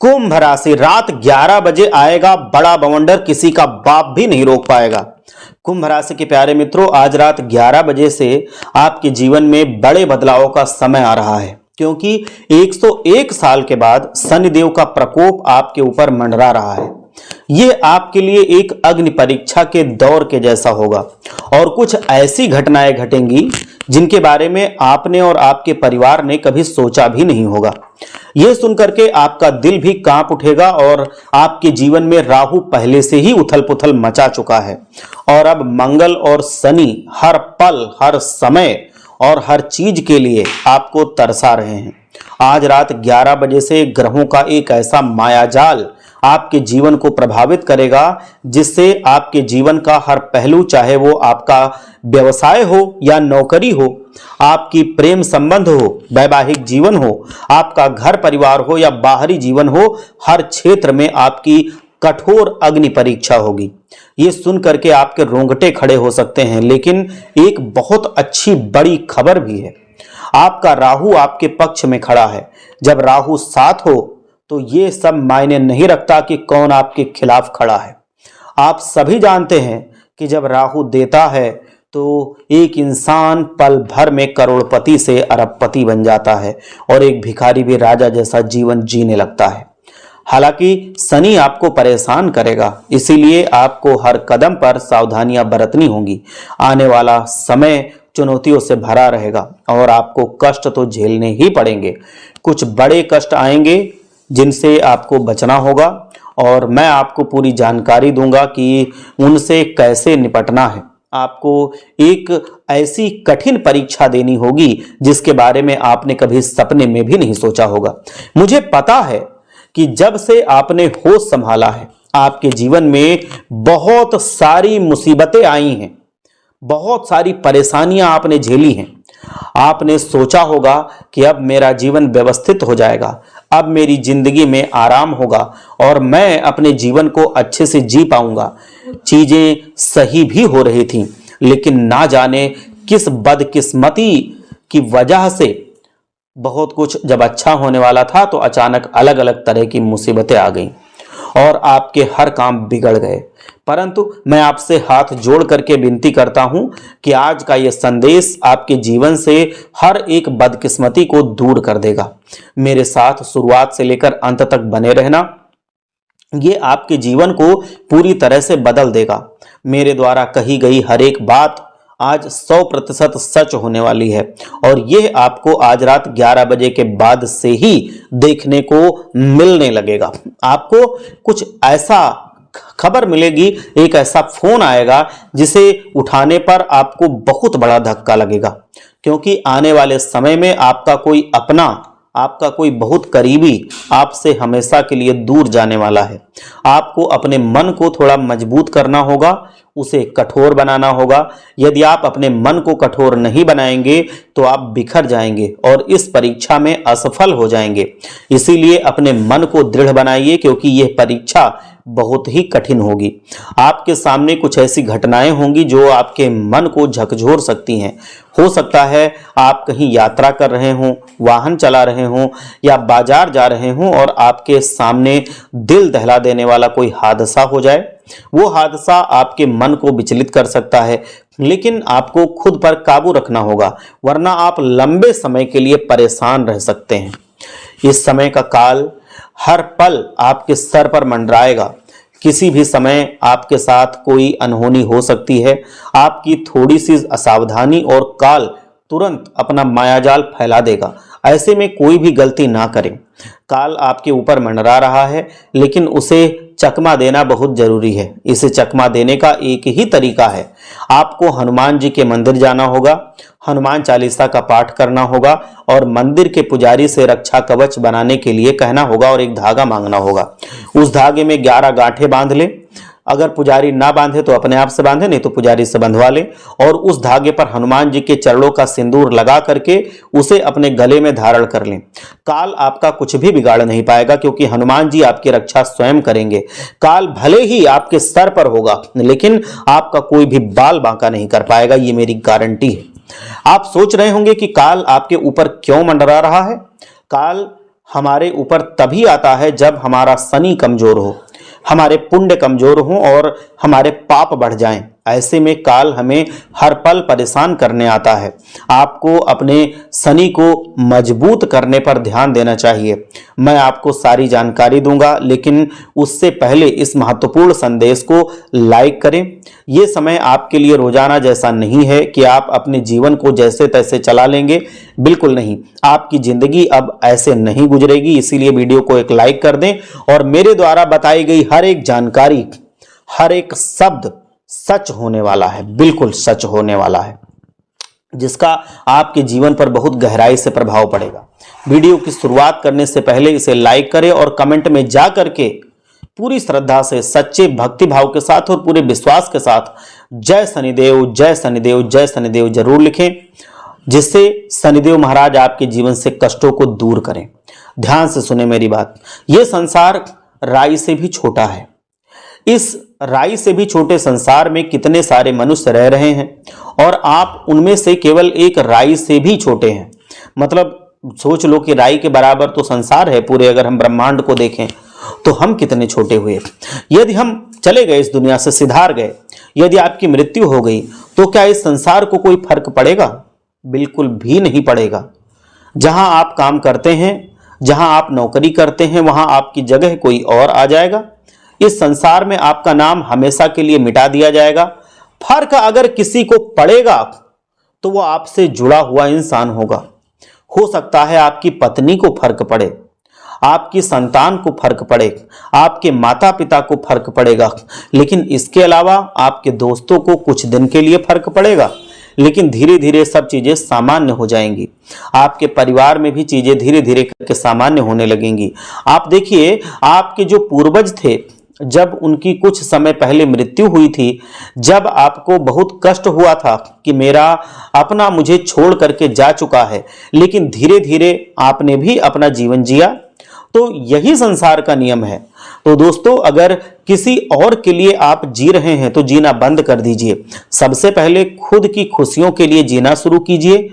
कुंभ राशि, रात 11 बजे आएगा बड़ा बवंडर, किसी का बाप भी नहीं रोक पाएगा। कुंभ राशि के प्यारे मित्रों, आज रात 11 बजे से आपके जीवन में बड़े बदलावों का समय आ रहा है, क्योंकि 101 साल के बाद शनिदेव का प्रकोप आपके ऊपर मंडरा रहा है। यह आपके लिए एक अग्नि परीक्षा के दौर के जैसा होगा और कुछ ऐसी घटनाएं घटेंगी जिनके बारे में आपने और आपके परिवार ने कभी सोचा भी नहीं होगा। यह सुनकर के आपका दिल भी कांप उठेगा और आपके जीवन में राहु पहले से ही उथल पुथल मचा चुका है और अब मंगल और शनि हर पल, हर समय और हर चीज के लिए आपको तरसा रहे हैं। आज रात 11 बजे से ग्रहों का एक ऐसा मायाजाल आपके जीवन को प्रभावित करेगा जिससे आपके जीवन का हर पहलू, चाहे वो आपका व्यवसाय हो या नौकरी हो, आपकी प्रेम संबंध हो, वैवाहिक जीवन हो, आपका घर परिवार हो या बाहरी जीवन हो, हर क्षेत्र में आपकी कठोर अग्नि परीक्षा होगी। ये सुन करके आपके रोंगटे खड़े हो सकते हैं, लेकिन एक बहुत अच्छी बड़ी खबर भी है। आपका राहु आपके पक्ष में खड़ा है। जब राहु साथ हो तो ये सब मायने नहीं रखता कि कौन आपके खिलाफ खड़ा है। आप सभी जानते हैं कि जब राहु देता है तो एक इंसान पल भर में करोड़पति से अरबपति बन जाता है और एक भिखारी भी राजा जैसा जीवन जीने लगता है। हालांकि शनि आपको परेशान करेगा, इसीलिए आपको हर कदम पर सावधानियां बरतनी होंगी। आने वाला समय चुनौतियों से भरा रहेगा और आपको कष्ट तो झेलने ही पड़ेंगे। कुछ बड़े कष्ट आएंगे जिनसे आपको बचना होगा और मैं आपको पूरी जानकारी दूंगा कि उनसे कैसे निपटना है। आपको एक ऐसी कठिन परीक्षा देनी होगी जिसके बारे में आपने कभी सपने में भी नहीं सोचा होगा। मुझे पता है कि जब से आपने होश संभाला है, आपके जीवन में बहुत सारी मुसीबतें आई हैं, बहुत सारी परेशानियां आपने झेली हैं। आपने सोचा होगा कि अब मेरा जीवन व्यवस्थित हो जाएगा, अब मेरी जिंदगी में आराम होगा और मैं अपने जीवन को अच्छे से जी पाऊंगा। चीजें सही भी हो रही थी, लेकिन ना जाने किस बदकिस्मती की वजह से बहुत कुछ जब अच्छा होने वाला था तो अचानक अलग अलग तरह की मुसीबतें आ गईं और आपके हर काम बिगड़ गए। परंतु मैं आपसे हाथ जोड़ करके विनती करता हूं कि आज का यह संदेश आपके जीवन से हर एक बदकिस्मती को दूर कर देगा। मेरे साथ शुरुआत से लेकर अंत तक बने रहना, ये आपके जीवन को पूरी तरह से बदल देगा। मेरे द्वारा कही गई हर एक बात आज 100% सच होने वाली है और यह आपको आज रात 11 बजे के बाद से ही देखने को मिलने लगेगा। आपको कुछ ऐसा खबर मिलेगी, एक ऐसा फोन आएगा जिसे उठाने पर आपको बहुत बड़ा धक्का लगेगा, क्योंकि आने वाले समय में आपका कोई अपना, आपका कोई बहुत करीबी आपसे हमेशा के लिए दूर जाने वाला है। आपको अपने मन को थोड़ा मजबूत करना होगा, उसे कठोर बनाना होगा। यदि आप अपने मन को कठोर नहीं बनाएंगे तो आप बिखर जाएंगे और इस परीक्षा में असफल हो जाएंगे। इसीलिए अपने मन को दृढ़ बनाइए, क्योंकि यह परीक्षा बहुत ही कठिन होगी। आपके सामने कुछ ऐसी घटनाएं होंगी जो आपके मन को झकझोर सकती हैं। हो सकता है आप कहीं यात्रा कर रहे हों, वाहन चला रहे हों या बाजार जा रहे हों और आपके सामने दिल दहला देने वाला कोई हादसा हो जाए। वो हादसा आपके मन को विचलित कर सकता है, लेकिन आपको खुद पर काबू रखना होगा, वरना आप लंबे समय के लिए परेशान रह सकते हैं। इस समय का काल हर पल आपके सर पर मंडराएगा। किसी भी समय आपके साथ कोई अनहोनी हो सकती है। आपकी थोड़ी सी असावधानी और काल तुरंत अपना मायाजाल फैला देगा। ऐसे में कोई भी गलती ना करें। काल आपके ऊपर मंडरा रहा है, लेकिन उसे चकमा देना बहुत जरूरी है। इसे चकमा देने का एक ही तरीका है, आपको हनुमान जी के मंदिर जाना होगा, हनुमान चालीसा का पाठ करना होगा और मंदिर के पुजारी से रक्षा कवच बनाने के लिए कहना होगा और एक धागा मांगना होगा। उस धागे में 11 गांठें बांध ले। अगर पुजारी ना बांधे तो अपने आप से बांधे, नहीं तो पुजारी से बंधवा ले और उस धागे पर हनुमान जी के चरणों का सिंदूर लगा करके उसे अपने गले में धारण कर लें। काल आपका कुछ भी बिगाड़ नहीं पाएगा, क्योंकि हनुमान जी आपकी रक्षा स्वयं करेंगे। काल भले ही आपके सर पर होगा, लेकिन आपका कोई भी बाल बांका नहीं कर पाएगा, ये मेरी गारंटी है। आप सोच रहे होंगे कि काल आपके ऊपर क्यों मंडरा रहा है। काल हमारे ऊपर तभी आता है जब हमारा शनि कमजोर हो, हमारे पुण्य कमजोर हो और हमारे पाप बढ़ जाएं। ऐसे में काल हमें हर पल परेशान करने आता है। आपको अपने शनि को मजबूत करने पर ध्यान देना चाहिए। मैं आपको सारी जानकारी दूंगा, लेकिन उससे पहले इस महत्वपूर्ण संदेश को लाइक करें। ये समय आपके लिए रोजाना जैसा नहीं है कि आप अपने जीवन को जैसे तैसे चला लेंगे, बिल्कुल नहीं। आपकी जिंदगी अब ऐसे नहीं गुजरेगी, इसीलिए वीडियो को एक लाइक कर दें और मेरे द्वारा बताई गई हर एक जानकारी, हर एक शब्द सच होने वाला है, बिल्कुल सच होने वाला है, जिसका आपके जीवन पर बहुत गहराई से प्रभाव पड़ेगा। वीडियो की शुरुआत करने से पहले इसे लाइक करें और कमेंट में जा करके पूरी श्रद्धा से, सच्चे भक्ति भाव के साथ और पूरे विश्वास के साथ जय शनिदेव, जय शनिदेव, जय शनिदेव जरूर लिखें, जिससे शनिदेव महाराज आपके जीवन से कष्टों को दूर करें। ध्यान से सुने मेरी बात। यह संसार राई से भी छोटा है। इस राई से भी छोटे संसार में कितने सारे मनुष्य रह रहे हैं और आप उनमें से केवल एक राई से भी छोटे हैं। मतलब सोच लो कि राई के बराबर तो संसार है पूरे, अगर हम ब्रह्मांड को देखें तो हम कितने छोटे हुए। यदि हम चले गए इस दुनिया से, सिधार गए, यदि आपकी मृत्यु हो गई, तो क्या इस संसार को कोई फर्क पड़ेगा? बिल्कुल भी नहीं पड़ेगा। जहां आप काम करते हैं, जहां आप नौकरी करते हैं, वहां आपकी जगह कोई और आ जाएगा। इस संसार में आपका नाम हमेशा के लिए मिटा दिया जाएगा। फर्क अगर किसी को पड़ेगा तो वो आपसे जुड़ा हुआ इंसान होगा। हो सकता है आपकी पत्नी को फर्क पड़े, आपकी संतान को फर्क पड़े, आपके माता पिता को फर्क पड़ेगा, लेकिन इसके अलावा आपके दोस्तों को कुछ दिन के लिए फर्क पड़ेगा, लेकिन धीरे धीरे सब चीजें सामान्य हो जाएंगी। आपके परिवार में भी चीजें धीरे धीरे करके सामान्य होने लगेंगी। आप देखिए, आपके जो पूर्वज थे, जब उनकी कुछ समय पहले मृत्यु हुई थी, जब आपको बहुत कष्ट हुआ था कि मेरा अपना मुझे छोड़ करके जा चुका है, लेकिन धीरे धीरे आपने भी अपना जीवन जिया, तो यही संसार का नियम है। तो दोस्तों, अगर किसी और के लिए आप जी रहे हैं तो जीना बंद कर दीजिए। सबसे पहले खुद की खुशियों के लिए जीना शुरू कीजिए।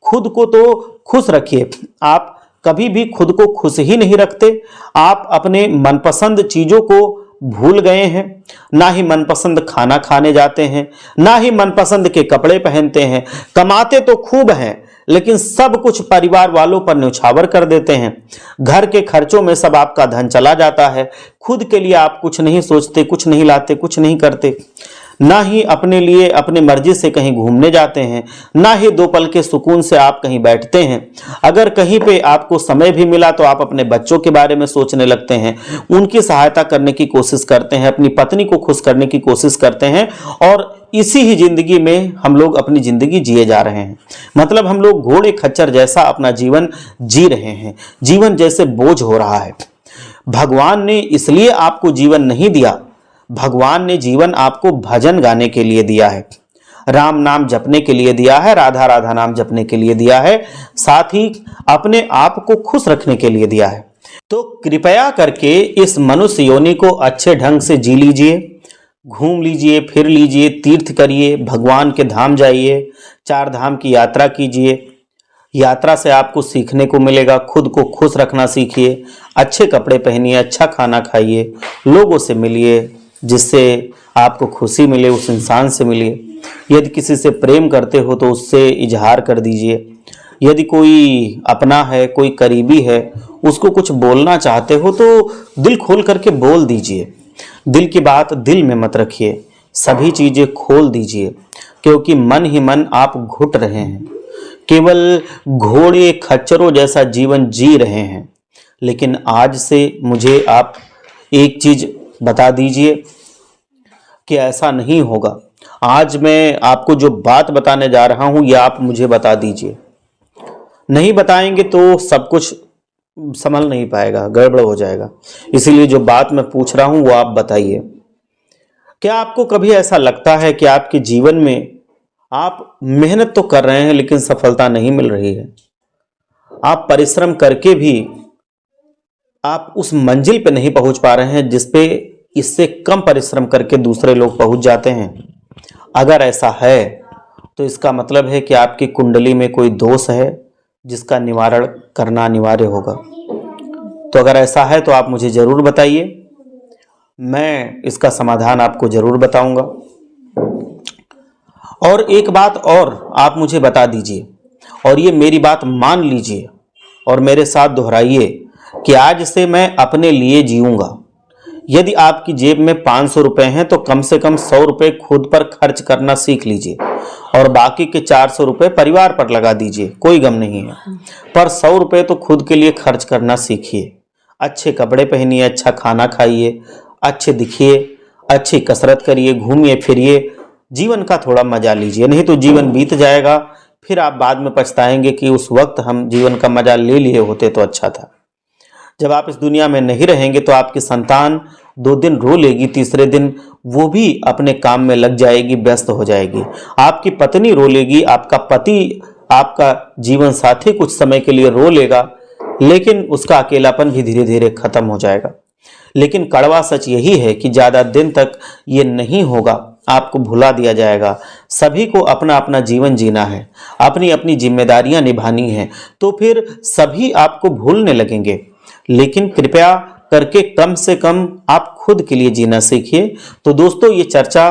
खुद को तो खुश रखिए। आप कभी भी खुद को खुश ही नहीं रखते। आप अपने मनपसंद चीजों को भूल गए हैं, ना ही मनपसंद खाना खाने जाते हैं, ना ही मनपसंद के कपड़े पहनते हैं। कमाते तो खूब हैं, लेकिन सब कुछ परिवार वालों पर न्यौछावर कर देते हैं। घर के खर्चों में सब आपका धन चला जाता है। खुद के लिए आप कुछ नहीं सोचते, कुछ नहीं लाते, कुछ नहीं करते। ना ही अपने लिए अपने मर्जी से कहीं घूमने जाते हैं, ना ही दो पल के सुकून से आप कहीं बैठते हैं। अगर कहीं पे आपको समय भी मिला तो आप अपने बच्चों के बारे में सोचने लगते हैं, उनकी सहायता करने की कोशिश करते हैं, अपनी पत्नी को खुश करने की कोशिश करते हैं, और इसी ही जिंदगी में हम लोग अपनी जिंदगी जिए जा रहे हैं। मतलब हम लोग घोड़े खच्चर जैसा अपना जीवन जी रहे हैं। जीवन जैसे बोझ हो रहा है। भगवान ने इसलिए आपको जीवन नहीं दिया। भगवान ने जीवन आपको भजन गाने के लिए दिया है, राम नाम जपने के लिए दिया है, राधा राधा नाम जपने के लिए दिया है, साथ ही अपने आप को खुश रखने के लिए दिया है। तो कृपया करके इस मनुष्य योनि को अच्छे ढंग से जी लीजिए, घूम लीजिए, फिर लीजिए, तीर्थ करिए, भगवान के धाम जाइए, 4 धाम की यात्रा कीजिए। यात्रा से आपको सीखने को मिलेगा। खुद को खुश रखना सीखिए, अच्छे कपड़े पहनिए, अच्छा खाना खाइए, लोगों से मिलिए, जिससे आपको खुशी मिले, उस इंसान से मिलिए। यदि किसी से प्रेम करते हो तो उससे इजहार कर दीजिए। यदि कोई अपना है, कोई करीबी है, उसको कुछ बोलना चाहते हो तो दिल खोल करके बोल दीजिए। दिल की बात दिल में मत रखिए, सभी चीजें खोल दीजिए, क्योंकि मन ही मन आप घुट रहे हैं। केवल घोड़े खच्चरों जैसा जीवन जी रहे हैं। लेकिन आज से मुझे आप एक चीज बता दीजिए कि ऐसा नहीं होगा। आज मैं आपको जो बात बताने जा रहा हूं, यह आप मुझे बता दीजिए। नहीं बताएंगे तो सब कुछ संभल नहीं पाएगा, गड़बड़ हो जाएगा। इसीलिए जो बात मैं पूछ रहा हूं वो आप बताइए। क्या आपको कभी ऐसा लगता है कि आपके जीवन में आप मेहनत तो कर रहे हैं लेकिन सफलता नहीं मिल रही है? आप परिश्रम करके भी आप उस मंजिल पे नहीं पहुंच पा रहे हैं जिस पे इससे कम परिश्रम करके दूसरे लोग पहुंच जाते हैं? अगर ऐसा है तो इसका मतलब है कि आपकी कुंडली में कोई दोष है जिसका निवारण करना अनिवार्य होगा। तो अगर ऐसा है तो आप मुझे ज़रूर बताइए, मैं इसका समाधान आपको ज़रूर बताऊंगा। और एक बात और आप मुझे बता दीजिए, और ये मेरी बात मान लीजिए और मेरे साथ दोहराइए कि आज से मैं अपने लिए जीऊंगा। यदि आपकी जेब में 500 रुपए हैं तो कम से कम 100 रुपए खुद पर खर्च करना सीख लीजिए और बाकी के 400 रुपए परिवार पर लगा दीजिए, कोई गम नहीं है। पर 100 रुपए तो खुद के लिए खर्च करना सीखिए। अच्छे कपड़े पहनिए, अच्छा खाना खाइए, अच्छे दिखिए, अच्छी कसरत करिए, घूमिए फिरिए, जीवन का थोड़ा मजा लीजिए। नहीं तो जीवन बीत जाएगा, फिर आप बाद में पछताएंगे कि उस वक्त हम जीवन का मजा ले लिए होते तो अच्छा था। जब आप इस दुनिया में नहीं रहेंगे तो आपकी संतान 2 दिन रो लेगी, तीसरे दिन वो भी अपने काम में लग जाएगी, व्यस्त हो जाएगी। आपकी पत्नी रो लेगी, आपका पति, आपका जीवन साथी कुछ समय के लिए रो लेगा, लेकिन उसका अकेलापन भी धीरे धीरे खत्म हो जाएगा। लेकिन कड़वा सच यही है कि ज़्यादा दिन तक ये नहीं होगा, आपको भुला दिया जाएगा। सभी को अपना अपना जीवन जीना है, अपनी अपनी जिम्मेदारियां निभानी है, तो फिर सभी आपको भूलने लगेंगे। लेकिन कृपया करके कम से कम आप खुद के लिए जीना सीखिए। तो दोस्तों, ये चर्चा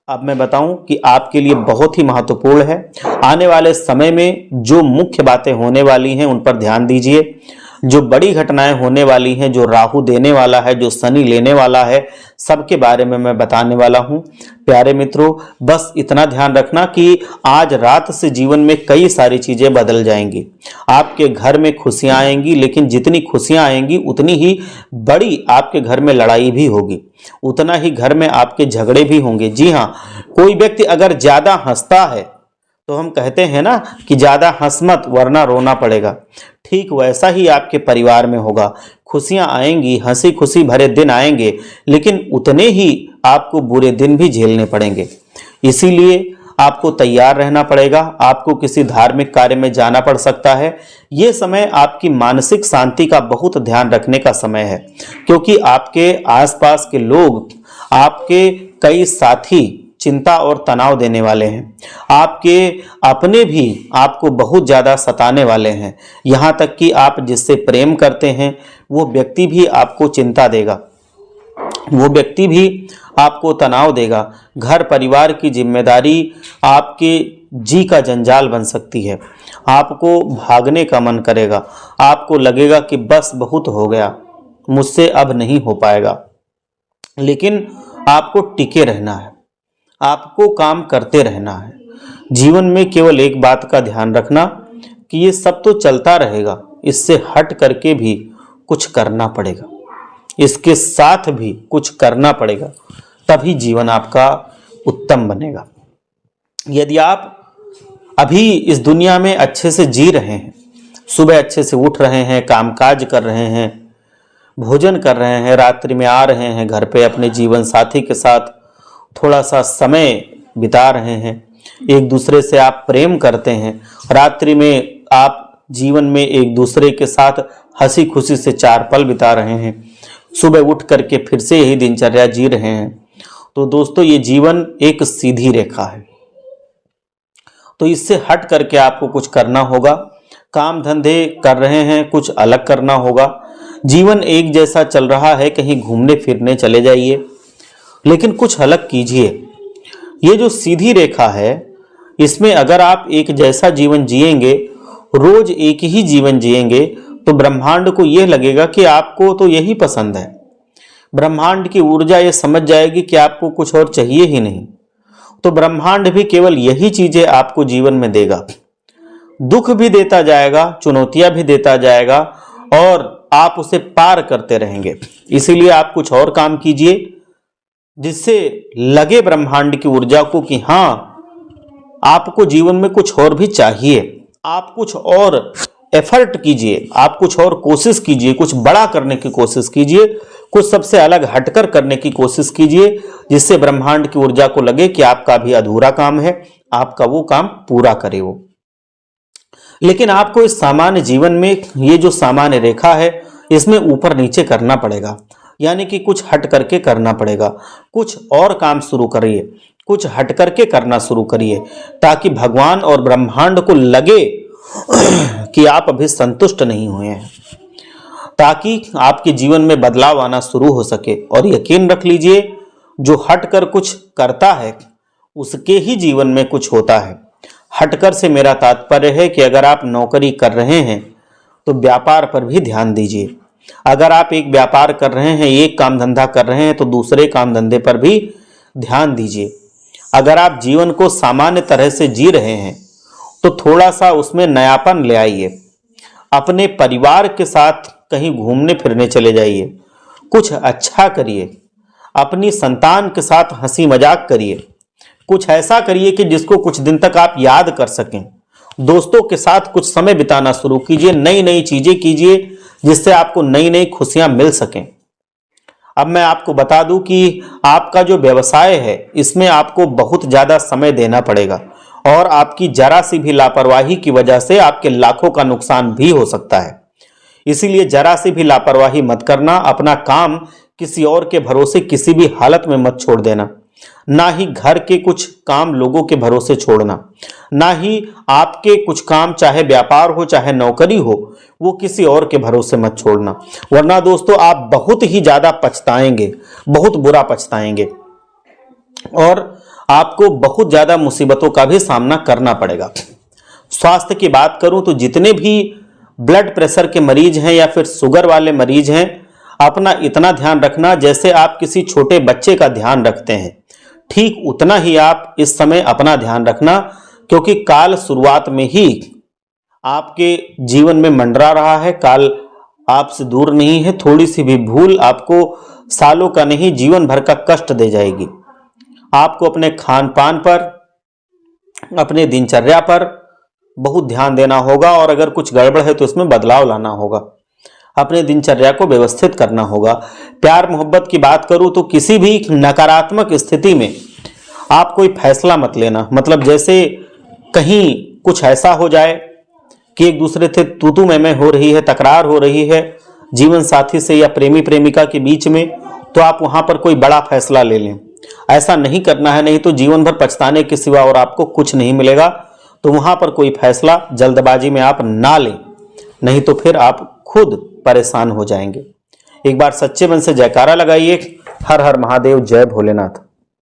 अब मैं बताऊं कि आपके लिए बहुत ही महत्वपूर्ण है। आने वाले समय में जो मुख्य बातें होने वाली हैं उन पर ध्यान दीजिए। जो बड़ी घटनाएं होने वाली हैं, जो राहु देने वाला है, जो शनि लेने वाला है, सबके बारे में मैं बताने वाला हूं। प्यारे मित्रों, बस इतना ध्यान रखना कि आज रात से जीवन में कई सारी चीजें बदल जाएंगी। आपके घर में खुशियां आएंगी, लेकिन जितनी खुशियां आएंगी उतनी ही बड़ी आपके घर में लड़ाई भी होगी, उतना ही घर में आपके झगड़े भी होंगे। जी हाँ, कोई व्यक्ति अगर ज्यादा हंसता है तो हम कहते हैं ना कि ज्यादा हंस मत वरना रोना पड़ेगा। ठीक वैसा ही आपके परिवार में होगा। खुशियां आएंगी, हंसी खुशी भरे दिन आएंगे, लेकिन उतने ही आपको बुरे दिन भी झेलने पड़ेंगे। इसीलिए आपको तैयार रहना पड़ेगा। आपको किसी धार्मिक कार्य में जाना पड़ सकता है। ये समय आपकी मानसिक शांति का बहुत ध्यान रखने का समय है, क्योंकि आपके आसपास के लोग, आपके कई साथी चिंता और तनाव देने वाले हैं। आपके अपने भी आपको बहुत ज़्यादा सताने वाले हैं। यहाँ तक कि आप जिससे प्रेम करते हैं वो व्यक्ति भी आपको चिंता देगा, वो व्यक्ति भी आपको तनाव देगा। घर परिवार की जिम्मेदारी आपके जी का जंजाल बन सकती है। आपको भागने का मन करेगा, आपको लगेगा कि बस बहुत हो गया, मुझसे अब नहीं हो पाएगा। लेकिन आपको टिके रहना है, आपको काम करते रहना है। जीवन में केवल एक बात का ध्यान रखना कि ये सब तो चलता रहेगा, इससे हट करके भी कुछ करना पड़ेगा, इसके साथ भी कुछ करना पड़ेगा, तभी जीवन आपका उत्तम बनेगा। यदि आप अभी इस दुनिया में अच्छे से जी रहे हैं, सुबह अच्छे से उठ रहे हैं, कामकाज कर रहे हैं, भोजन कर रहे हैं, रात्रि में आ रहे हैं घर पे, अपने जीवन साथी के साथ थोड़ा सा समय बिता रहे हैं, एक दूसरे से आप प्रेम करते हैं, रात्रि में आप जीवन में एक दूसरे के साथ हंसी खुशी से 4 पल बिता रहे हैं, सुबह उठ करके फिर से यही दिनचर्या जी रहे हैं, तो दोस्तों ये जीवन एक सीधी रेखा है। तो इससे हट करके आपको कुछ करना होगा। काम धंधे कर रहे हैं, कुछ अलग करना होगा। जीवन एक जैसा चल रहा है, कहीं घूमने फिरने चले जाइए, लेकिन कुछ अलग कीजिए। ये जो सीधी रेखा है, इसमें अगर आप एक जैसा जीवन जिएंगे, रोज एक ही जीवन जिएंगे, तो ब्रह्मांड को यह लगेगा कि आपको तो यही पसंद है। ब्रह्मांड की ऊर्जा ये समझ जाएगी कि आपको कुछ और चाहिए ही नहीं, तो ब्रह्मांड भी केवल यही चीजें आपको जीवन में देगा। दुख भी देता जाएगा, चुनौतियां भी देता जाएगा, और आप उसे पार करते रहेंगे। इसीलिए आप कुछ और काम कीजिए जिससे लगे ब्रह्मांड की ऊर्जा को कि हाँ, आपको जीवन में कुछ और भी चाहिए। आप कुछ और एफर्ट कीजिए, आप कुछ और कोशिश कीजिए, कुछ बड़ा करने की कोशिश कीजिए, कुछ सबसे अलग हटकर करने की कोशिश कीजिए, जिससे ब्रह्मांड की ऊर्जा को लगे कि आपका भी अधूरा काम है, आपका वो काम पूरा करे वो। लेकिन आपको इस सामान्य जीवन में ये जो सामान्य रेखा है, इसमें ऊपर नीचे करना पड़ेगा, यानी कि कुछ हट करके करना पड़ेगा। कुछ और काम शुरू करिए, कुछ हट करके करना शुरू करिए, ताकि भगवान और ब्रह्मांड को लगे कि आप अभी संतुष्ट नहीं हुए हैं, ताकि आपके जीवन में बदलाव आना शुरू हो सके। और यकीन रख लीजिए, जो हटकर कुछ करता है उसके ही जीवन में कुछ होता है। हटकर से मेरा तात्पर्य है कि अगर आप नौकरी कर रहे हैं तो व्यापार पर भी ध्यान दीजिए। अगर आप एक व्यापार कर रहे हैं, एक काम धंधा कर रहे हैं, तो दूसरे काम धंधे पर भी ध्यान दीजिए। अगर आप जीवन को सामान्य तरह से जी रहे हैं तो थोड़ा सा उसमें नयापन ले आइए। अपने परिवार के साथ कहीं घूमने फिरने चले जाइए, कुछ अच्छा करिए। अपनी संतान के साथ हंसी मजाक करिए, कुछ ऐसा करिए कि जिसको कुछ दिन तक आप याद कर सकें। दोस्तों के साथ कुछ समय बिताना शुरू कीजिए, नई नई चीजें कीजिए जिससे आपको नई नई खुशियां मिल सकें। अब मैं आपको बता दूं कि आपका जो व्यवसाय है इसमें आपको बहुत ज्यादा समय देना पड़ेगा और आपकी जरा सी भी लापरवाही की वजह से आपके लाखों का नुकसान भी हो सकता है। इसीलिए जरा सी भी लापरवाही मत करना। अपना काम किसी और के भरोसे किसी भी हालत में मत छोड़ देना। ना ही घर के कुछ काम लोगों के भरोसे छोड़ना, ना ही आपके कुछ काम, चाहे व्यापार हो चाहे नौकरी हो, वो किसी और के भरोसे मत छोड़ना। वरना दोस्तों आप बहुत ही ज्यादा पछताएंगे, बहुत बुरा पछताएंगे और आपको बहुत ज्यादा मुसीबतों का भी सामना करना पड़ेगा। स्वास्थ्य की बात करूं तो जितने भी ब्लड प्रेशर के मरीज हैं या फिर शुगर वाले मरीज हैं, अपना इतना ध्यान रखना जैसे आप किसी छोटे बच्चे का ध्यान रखते हैं, ठीक उतना ही आप इस समय अपना ध्यान रखना, क्योंकि काल शुरुआत में ही आपके जीवन में मंडरा रहा है। काल आपसे दूर नहीं है। थोड़ी सी भी भूल आपको सालों का नहीं, जीवन भर का कष्ट दे जाएगी। आपको अपने खान पान पर, अपने दिनचर्या पर बहुत ध्यान देना होगा और अगर कुछ गड़बड़ है तो इसमें बदलाव लाना होगा। अपने दिनचर्या को व्यवस्थित करना होगा। प्यार मोहब्बत की बात करूं तो किसी भी नकारात्मक स्थिति में आप कोई फैसला मत लेना। मतलब जैसे कहीं कुछ ऐसा हो जाए कि एक दूसरे से तू मैं हो रही है, तकरार हो रही है जीवन साथी से या प्रेमी प्रेमिका के बीच में, तो आप वहां पर कोई बड़ा फैसला ले लें। ऐसा नहीं करना है, नहीं तो जीवन भर पछताने के सिवा और आपको कुछ नहीं मिलेगा। तो वहां पर कोई फैसला जल्दबाजी में आप ना लें, नहीं तो फिर आप खुद परेशान हो जाएंगे। एक बार सच्चे मन से जयकारा लगाइए। हर हर महादेव, जय भोलेनाथ।